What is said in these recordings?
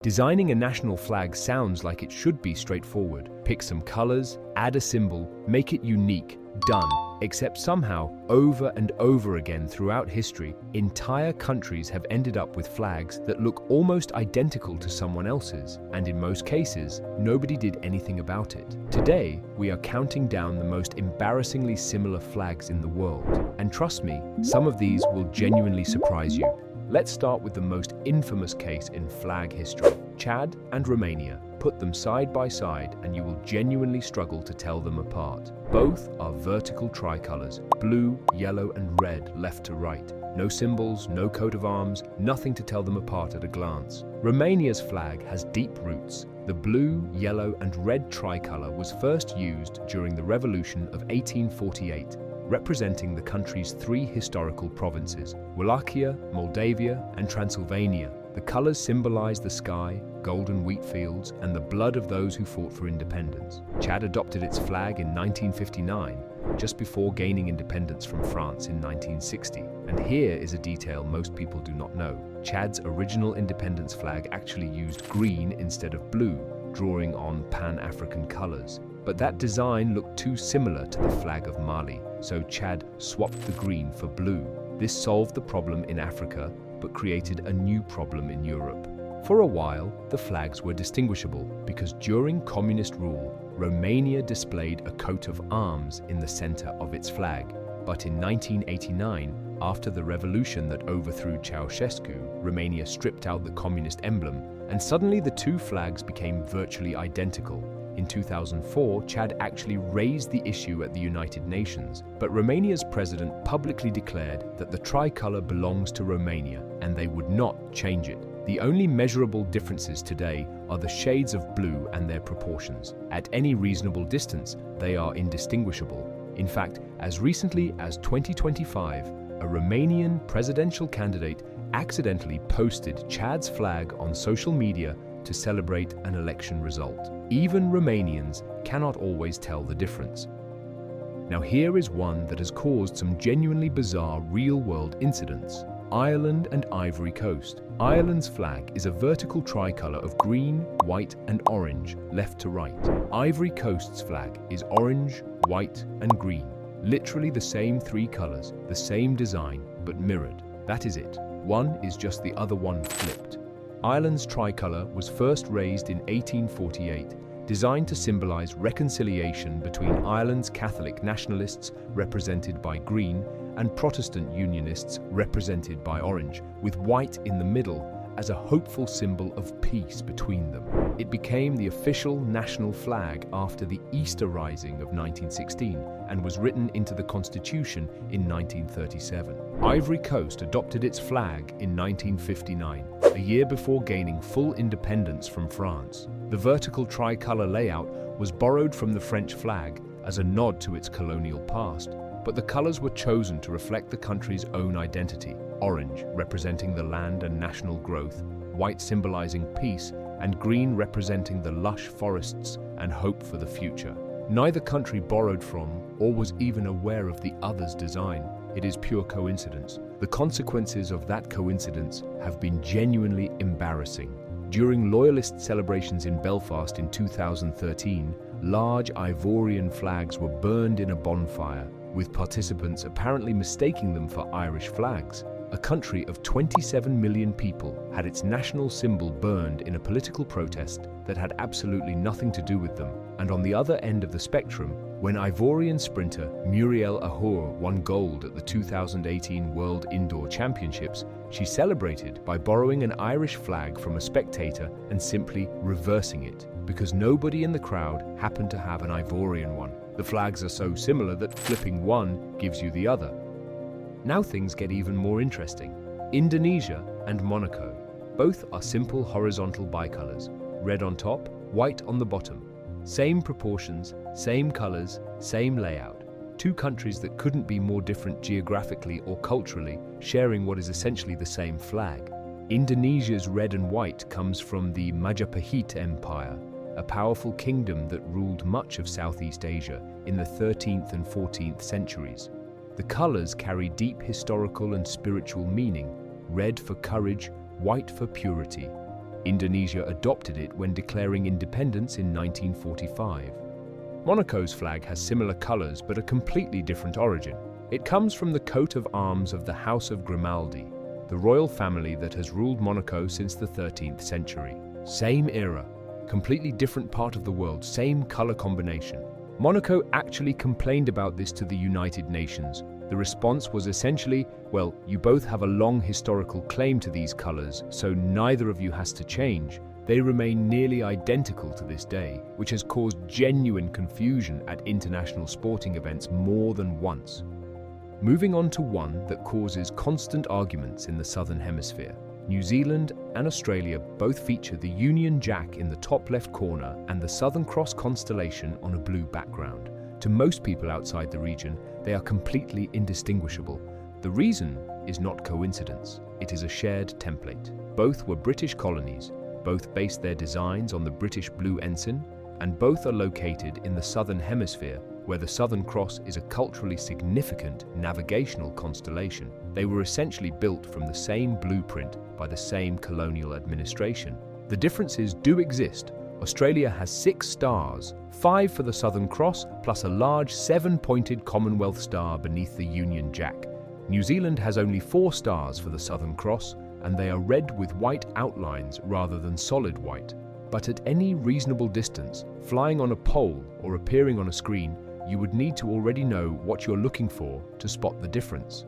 Designing a national flag sounds like it should be straightforward. Pick some colors, add a symbol, make it unique, done. Except somehow, over and over again throughout history, entire countries have ended up with flags that look almost identical to someone else's, and in most cases, nobody did anything about it. Today, we are counting down the most embarrassingly similar flags in the world. And trust me, some of these will genuinely surprise you. Let's start with the most infamous case in flag history, Chad and Romania. Put them side by side and you will genuinely struggle to tell them apart. Both are vertical tricolors, blue, yellow and red left to right. No symbols, no coat of arms, nothing to tell them apart at a glance. Romania's flag has deep roots. The blue, yellow and red tricolor was first used during the Revolution of 1848. Representing the country's three historical provinces, Wallachia, Moldavia, and Transylvania. The colors symbolize the sky, golden wheat fields, and the blood of those who fought for independence. Chad adopted its flag in 1959, just before gaining independence from France in 1960. And here is a detail most people do not know. Chad's original independence flag actually used green instead of blue, drawing on Pan-African colors. But that design looked too similar to the flag of Mali, so Chad swapped the green for blue. This solved the problem in Africa, but created a new problem in Europe. For a while, the flags were distinguishable because during communist rule, Romania displayed a coat of arms in the center of its flag. But in 1989, after the revolution that overthrew Ceausescu, Romania stripped out the communist emblem, and suddenly the two flags became virtually identical. In 2004, Chad actually raised the issue at the United Nations, but Romania's president publicly declared that the tricolor belongs to Romania and they would not change it. The only measurable differences today are the shades of blue and their proportions. At any reasonable distance, they are indistinguishable. In fact, as recently as 2025, a Romanian presidential candidate accidentally posted Chad's flag on social media to celebrate an election result. Even Romanians cannot always tell the difference. Now here is one that has caused some genuinely bizarre real-world incidents. Ireland and Ivory Coast. Ireland's flag is a vertical tricolor of green, white and orange, left to right. Ivory Coast's flag is orange, white and green. Literally the same three colors, the same design, but mirrored. That is it. One is just the other one flipped. Ireland's tricolor was first raised in 1848, designed to symbolize reconciliation between Ireland's Catholic nationalists, represented by green, and Protestant Unionists, represented by orange, with white in the middle as a hopeful symbol of peace between them. It became the official national flag after the Easter Rising of 1916 and was written into the Constitution in 1937. Ivory Coast adopted its flag in 1959, a year before gaining full independence from France. The vertical tricolor layout was borrowed from the French flag as a nod to its colonial past, but the colors were chosen to reflect the country's own identity. Orange representing the land and national growth, white symbolizing peace, and green representing the lush forests and hope for the future. Neither country borrowed from or was even aware of the other's design. It is pure coincidence. The consequences of that coincidence have been genuinely embarrassing. During Loyalist celebrations in Belfast in 2013, large Ivorian flags were burned in a bonfire, with participants apparently mistaking them for Irish flags. A country of 27 million people had its national symbol burned in a political protest that had absolutely nothing to do with them. And on the other end of the spectrum, when Ivorian sprinter Muriel Ahour won gold at the 2018 World Indoor Championships, she celebrated by borrowing an Irish flag from a spectator and simply reversing it, because nobody in the crowd happened to have an Ivorian one. The flags are so similar that flipping one gives you the other. Now things get even more interesting. Indonesia and Monaco. Both are simple horizontal bicolors, red on top, white on the bottom. Same proportions, same colors, same layout. Two countries that couldn't be more different geographically or culturally, sharing what is essentially the same flag. Indonesia's red and white comes from the Majapahit Empire, a powerful kingdom that ruled much of Southeast Asia in the 13th and 14th centuries. The colors carry deep historical and spiritual meaning, red for courage, white for purity. Indonesia adopted it when declaring independence in 1945. Monaco's flag has similar colors but a completely different origin. It comes from the coat of arms of the House of Grimaldi, the royal family that has ruled Monaco since the 13th century. Same era, completely different part of the world, same color combination. Monaco actually complained about this to the United Nations. The response was essentially, well, you both have a long historical claim to these colors, so neither of you has to change. They remain nearly identical to this day, which has caused genuine confusion at international sporting events more than once. Moving on to one that causes constant arguments in the Southern Hemisphere. New Zealand and Australia both feature the Union Jack in the top left corner and the Southern Cross constellation on a blue background. To most people outside the region, they are completely indistinguishable. The reason is not coincidence, it is a shared template. Both were British colonies, both based their designs on the British Blue Ensign, and both are located in the Southern Hemisphere, where the Southern Cross is a culturally significant navigational constellation. They were essentially built from the same blueprint by the same colonial administration. The differences do exist. Australia has 6 stars, 5 for the Southern Cross, plus a large 7-pointed Commonwealth star beneath the Union Jack. New Zealand has only 4 stars for the Southern Cross, and they are red with white outlines rather than solid white. But at any reasonable distance, flying on a pole or appearing on a screen, you would need to already know what you're looking for to spot the difference.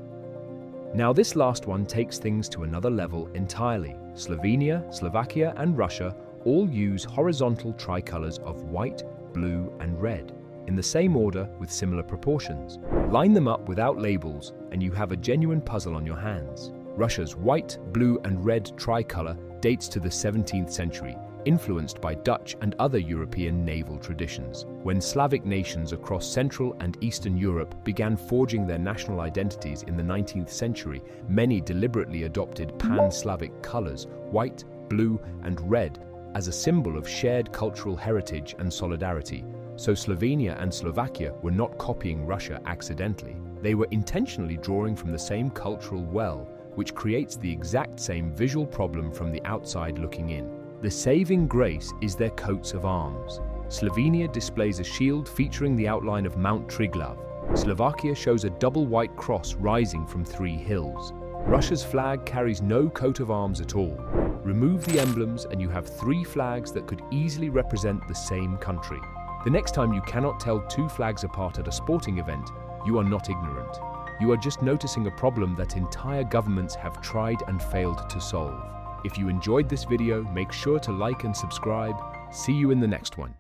Now this last one takes things to another level entirely. Slovenia, Slovakia and Russia all use horizontal tricolors of white, blue and red, in the same order with similar proportions. Line them up without labels and you have a genuine puzzle on your hands. Russia's white, blue and red tricolor dates to the 17th century, influenced by Dutch and other European naval traditions. When Slavic nations across Central and Eastern Europe began forging their national identities in the 19th century, many deliberately adopted pan-Slavic colors, white, blue and red, as a symbol of shared cultural heritage and solidarity. So Slovenia and Slovakia were not copying Russia accidentally. They were intentionally drawing from the same cultural well, which creates the exact same visual problem from the outside looking in. The saving grace is their coats of arms. Slovenia displays a shield featuring the outline of Mount Triglav. Slovakia shows a double white cross rising from 3 hills. Russia's flag carries no coat of arms at all. Remove the emblems and you have 3 flags that could easily represent the same country. The next time you cannot tell 2 flags apart at a sporting event, you are not ignorant. You are just noticing a problem that entire governments have tried and failed to solve. If you enjoyed this video, make sure to like and subscribe. See you in the next one.